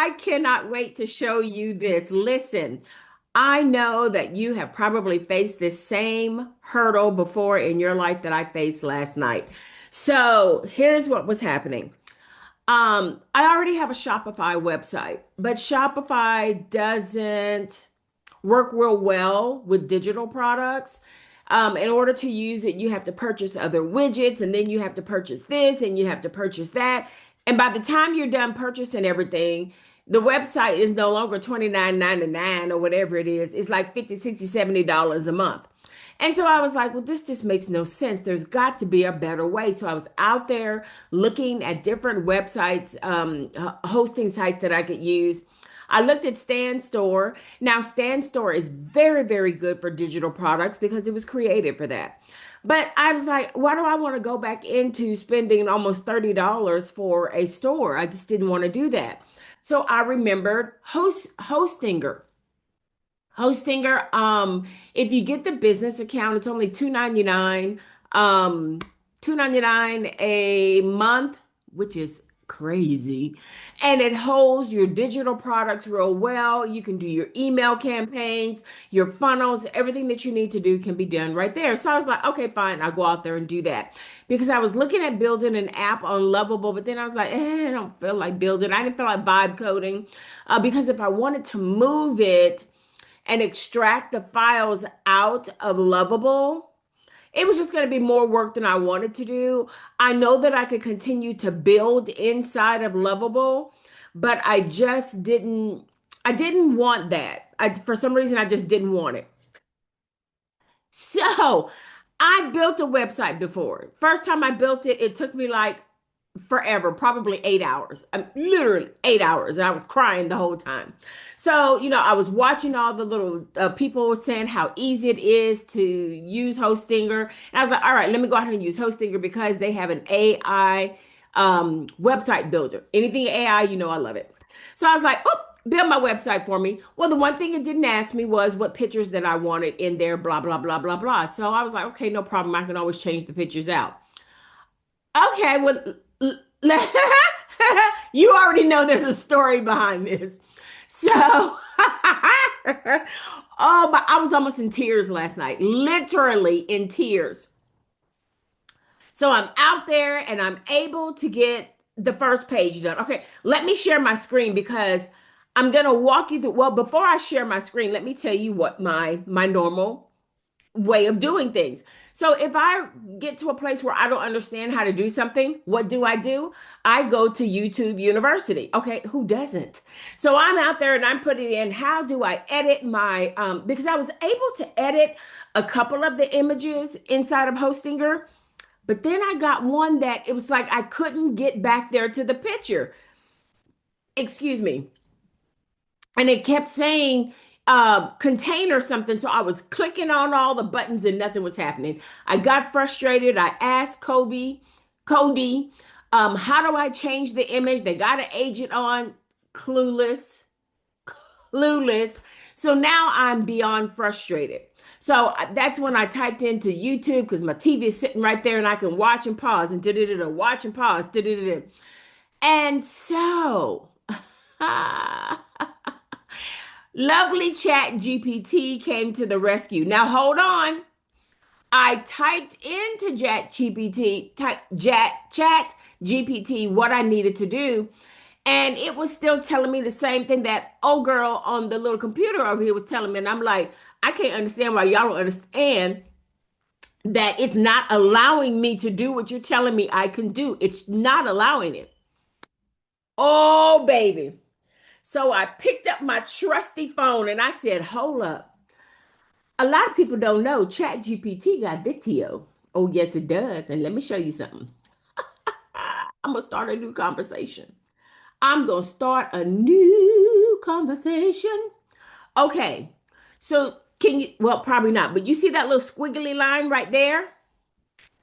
I cannot wait to show you this. Listen, I know that you have probably faced this same hurdle before in your life that I faced last night. So here's what was happening. I already have a Shopify website, but Shopify doesn't work real well with digital products. In order to use it, you have to purchase other widgets, and then you have to purchase this and you have to purchase that. And by the time you're done purchasing everything, the website is no longer $29.99 or whatever it is. It's like $50, $60, $70 a month. And so I was like, well, this just makes no sense. There's got to be a better way. So I was out there looking at different websites, hosting sites that I could use. I looked at Stan Store. Now, Stan Store is very, very good for digital products because it was created for that. But I was like, why do I want to go back into spending almost $30 for a store? I just didn't want to do that. So I remembered Hostinger. Hostinger, if you get the business account, it's only $2.99, 2.99 a month, which is crazy. And it holds your digital products real well. You can do your email campaigns, your funnels, everything that you need to do can be done right there. So I was like, okay, fine, I'll go out there and do that. Because I was looking at building an app on Lovable, but then I was like, I don't feel like building. I didn't feel like vibe coding because if I wanted to move it and extract the files out of Lovable, it was just going to be more work than I wanted to do. I know that I could continue to build inside of Lovable, but I didn't want that. For some reason, I just didn't want it. So I built a website before. First time I built it, it took me like forever, probably 8 hours. Literally 8 hours. And I was crying the whole time. So, I was watching all the little people saying how easy it is to use Hostinger. And I was like, all right, let me go ahead and use Hostinger because they have an AI website builder. Anything AI, I love it. So I was like, oh, build my website for me. Well, the one thing it didn't ask me was what pictures that I wanted in there, blah, blah, blah, blah, blah. So I was like, okay, no problem. I can always change the pictures out. Okay, well, you already know there's a story behind this. So, oh, but I was almost in tears last night, literally in tears. So I'm out there and I'm able to get the first page done. Okay, let me share my screen because I'm gonna walk you through. Well, before I share my screen, let me tell you what my normal way of doing things. So if I get to a place where I don't understand how to do something, what do? I go to YouTube University. Okay, who doesn't? So I'm out there and I'm putting in how do I edit my because I was able to edit a couple of the images inside of Hostinger, but then I got one that it was like I couldn't get back there to the picture. Excuse me. And it kept saying container something. So I was clicking on all the buttons and nothing was happening. I got frustrated. I asked Cody, how do I change the image? They got an agent on, clueless, clueless. So now I'm beyond frustrated. So that's when I typed into YouTube because my TV is sitting right there and I can watch and pause and da-da-da-da, watch and pause, da-da-da-da. And so lovely ChatGPT came to the rescue. Now hold on. I typed into Chat GPT what I needed to do, and it was still telling me the same thing that old girl on the little computer over here was telling me. And I'm like, I can't understand why y'all don't understand that it's not allowing me to do what you're telling me I can do. It's not allowing it. Oh, baby. So I picked up my trusty phone and I said, hold up. A lot of people don't know ChatGPT got video. Oh, yes, it does. And let me show you something. I'm going to start a new conversation. I'm going to start a new conversation. Okay. So can you, well, probably not, but you see that little squiggly line right there?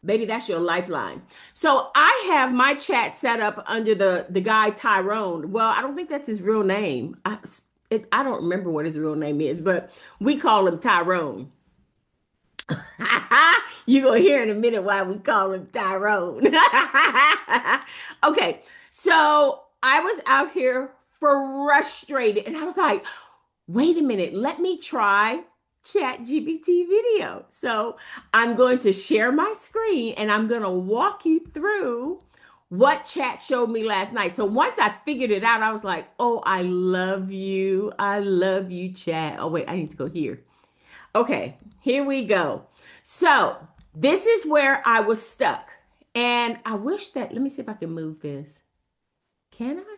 Maybe that's your lifeline. So I have my chat set up under the guy Tyrone. Well, I don't think that's his real name. I don't remember what his real name is, but we call him Tyrone. You're going to hear in a minute why we call him Tyrone. Okay, so I was out here frustrated. And I was like, wait a minute, let me try ChatGPT video. So I'm going to share my screen and I'm going to walk you through what chat showed me last night. So once I figured it out, I was like, oh, I love you. I love you, chat. Oh, wait, I need to go here. Okay, here we go. So this is where I was stuck. And I wish that, let me see if I can move this. Can I?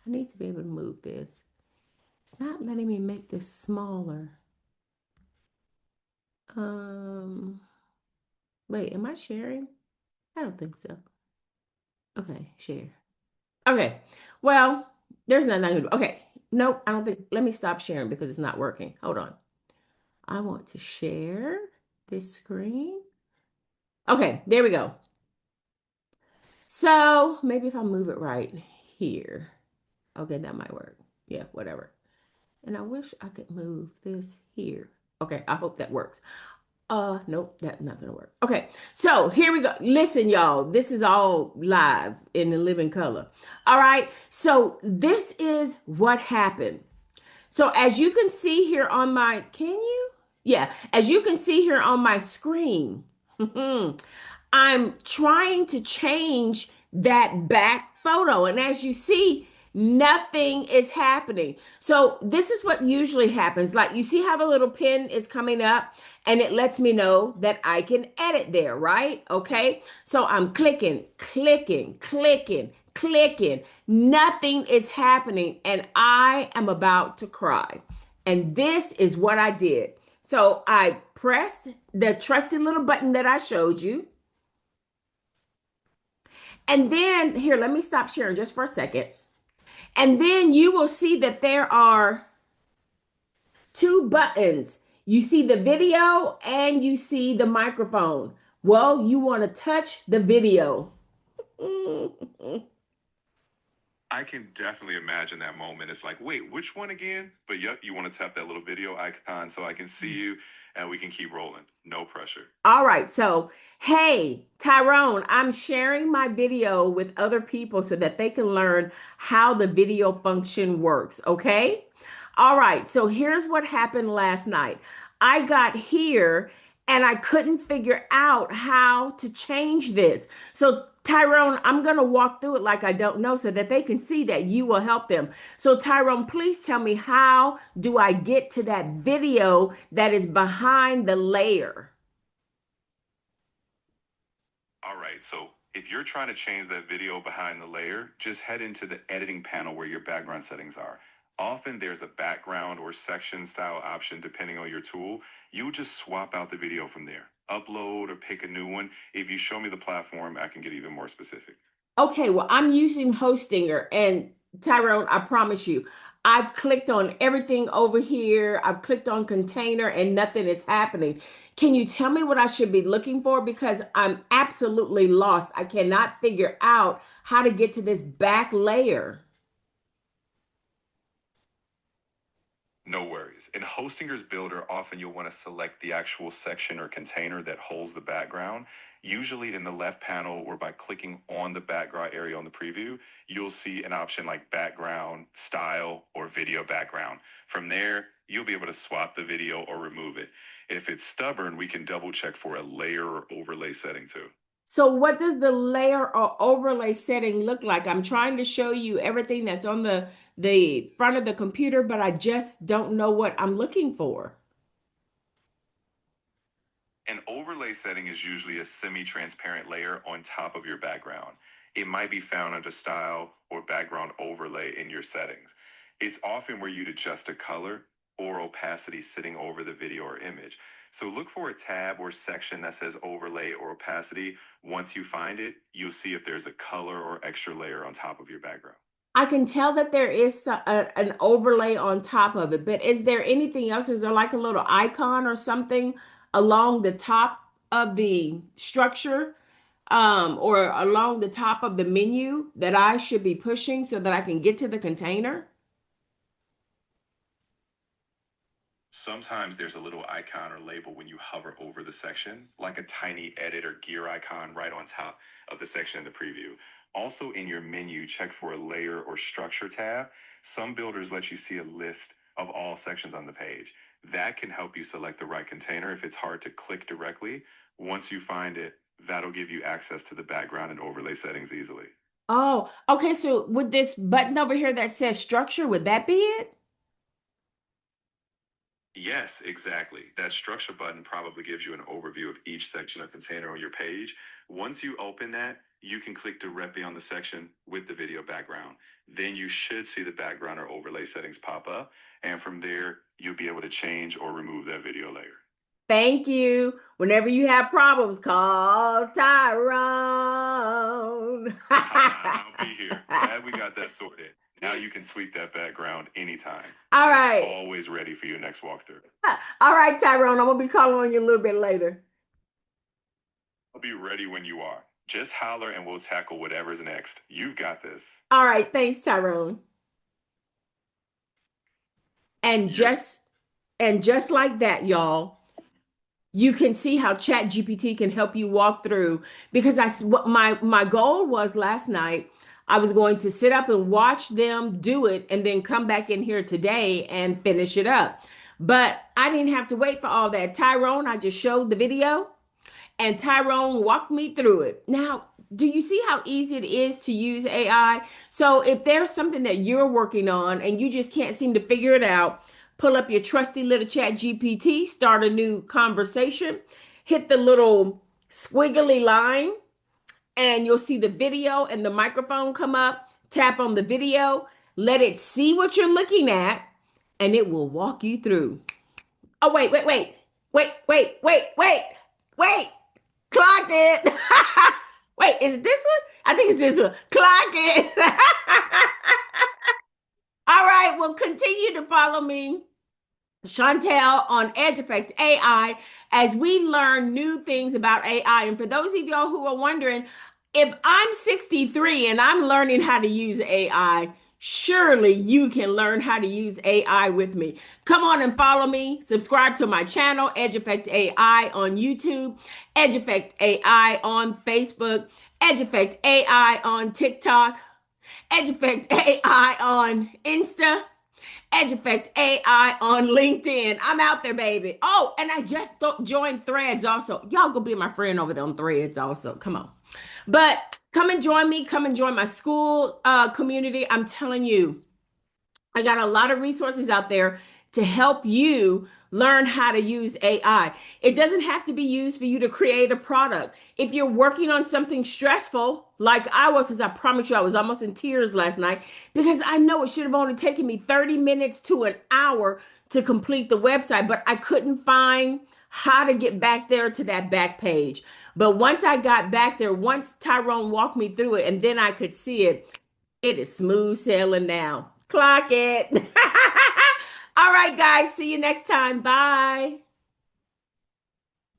I need to be able to move this. It's not letting me make this smaller. Um, Wait, am I sharing? I don't think so. Okay, share. Okay, well, there's nothing I can do. Okay, nope, I don't think, let me stop sharing because it's not working. Hold on. I want to share this screen. Okay, there we go. So maybe if I move it right here. Okay, that might work. Yeah, whatever. And I wish I could move this here. Okay, I hope that works. Nope, that's not gonna work. Okay, so here we go. Listen, y'all, this is all live in the living color. All right, so this is what happened. So as you can see here on my, can you? Yeah, as you can see here on my screen, I'm trying to change that back photo. And as you see, nothing is happening. So this is what usually happens. Like you see how the little pin is coming up and it lets me know that I can edit there, right? Okay. So I'm clicking, clicking, clicking, clicking. Nothing is happening and I am about to cry. And this is what I did. So I pressed the trusty little button that I showed you. And then here, let me stop sharing just for a second. And then you will see that there are two buttons. You see the video and you see the microphone. Well, you want to touch the video. I can definitely imagine that moment. It's like, wait, which one again? But yep, you want to tap that little video icon so I can see you and we can keep rolling. No pressure. All right. So, hey, Tyrone, I'm sharing my video with other people so that they can learn how the video function works. Okay. All right. So, here's what happened last night. I got here and I couldn't figure out how to change this. So, Tyrone, I'm going to walk through it like I don't know so that they can see that you will help them. So, Tyrone, please tell me, how do I get to that video that is behind the layer? All right, so if you're trying to change that video behind the layer, just head into the editing panel where your background settings are. Often there's a background or section style option depending on your tool. You just swap out the video from there. Upload or pick a new one. If you show me the platform, I can get even more specific. Okay, well, I'm using Hostinger and Tyrone, I promise you, I've clicked on everything over here. I've clicked on container and nothing is happening. Can you tell me what I should be looking for? Because I'm absolutely lost. I cannot figure out how to get to this back layer. No worries. In Hostinger's Builder, often you'll want to select the actual section or container that holds the background. Usually in the left panel or by clicking on the background area on the preview, you'll see an option like background, style, or video background. From there, you'll be able to swap the video or remove it. If it's stubborn, we can double check for a layer or overlay setting too. So what does the layer or overlay setting look like? I'm trying to show you everything that's on the front of the computer, but I just don't know what I'm looking for. An overlay setting is usually a semi-transparent layer on top of your background. It might be found under style or background overlay in your settings. It's often where you'd adjust a color or opacity sitting over the video or image. So look for a tab or section that says overlay or opacity. Once you find it, you'll see if there's a color or extra layer on top of your background. I can tell that there is an overlay on top of it, but is there anything else? Is there like a little icon or something along the top of the structure, or along the top of the menu that I should be pushing so that I can get to the container? Sometimes there's a little icon or label when you hover over the section, like a tiny edit or gear icon right on top of the section in the preview. Also, in your menu, check for a layer or structure tab. Some builders let you see a list of all sections on the page. That can help you select the right container if it's hard to click directly. Once you find it, that'll give you access to the background and overlay settings easily. Oh, okay. So with this button over here that says structure, would that be it? Yes, exactly. That structure button probably gives you an overview of each section or container on your page. Once you open that, you can click directly on the section with the video background. Then you should see the background or overlay settings pop up. And from there, you'll be able to change or remove that video layer. Thank you. Whenever you have problems, call Tyrone. I'll be here. Glad we got that sorted. Now you can tweak that background anytime. All It's right. always ready for your next walkthrough. All right, Tyrone. I'm gonna be calling on you a little bit later. I'll be ready when you are. Just holler and we'll tackle whatever's next. You've got this. All right, thanks, Tyrone. And You're just like that, y'all, you can see how ChatGPT can help you walk through because what my goal was last night, I was going to sit up and watch them do it and then come back in here today and finish it up. But I didn't have to wait for all that. Tyrone, I just showed the video and Tyrone walked me through it. Now, do you see how easy it is to use AI? So if there's something that you're working on and you just can't seem to figure it out, pull up your trusty little chat GPT, start a new conversation, hit the little squiggly line, and you'll see the video and the microphone come up. Tap on the video, let it see what you're looking at, and it will walk you through. Oh, wait. Clock it. Wait, is it this one? I think it's this one. Clock it. All right, well, continue to follow me, Chauntelle, on Edge Effect AI as we learn new things about AI. And for those of y'all who are wondering, if I'm 63 and I'm learning how to use AI, surely you can learn how to use AI with me. Come on and follow me. Subscribe to my channel, Edge Effect AI on YouTube, Edge Effect AI on Facebook, Edge Effect AI on TikTok, Edge Effect AI on Insta, Edge Effect AI on LinkedIn. I'm out there, baby. Oh, and I just joined Threads also. Y'all go be my friend over there on Threads also. Come on. But come and join me. Come and join my school community. I'm telling you, I got a lot of resources out there to help you learn how to use AI. It doesn't have to be used for you to create a product. If you're working on something stressful, like I was, because I promise you I was almost in tears last night, because I know it should have only taken me 30 minutes to an hour to complete the website, but I couldn't find how to get back there to that back page. But once I got back there, once Tyrone walked me through it, and then I could see it, it is smooth sailing now. Clock it. All right, guys. See you next time. Bye.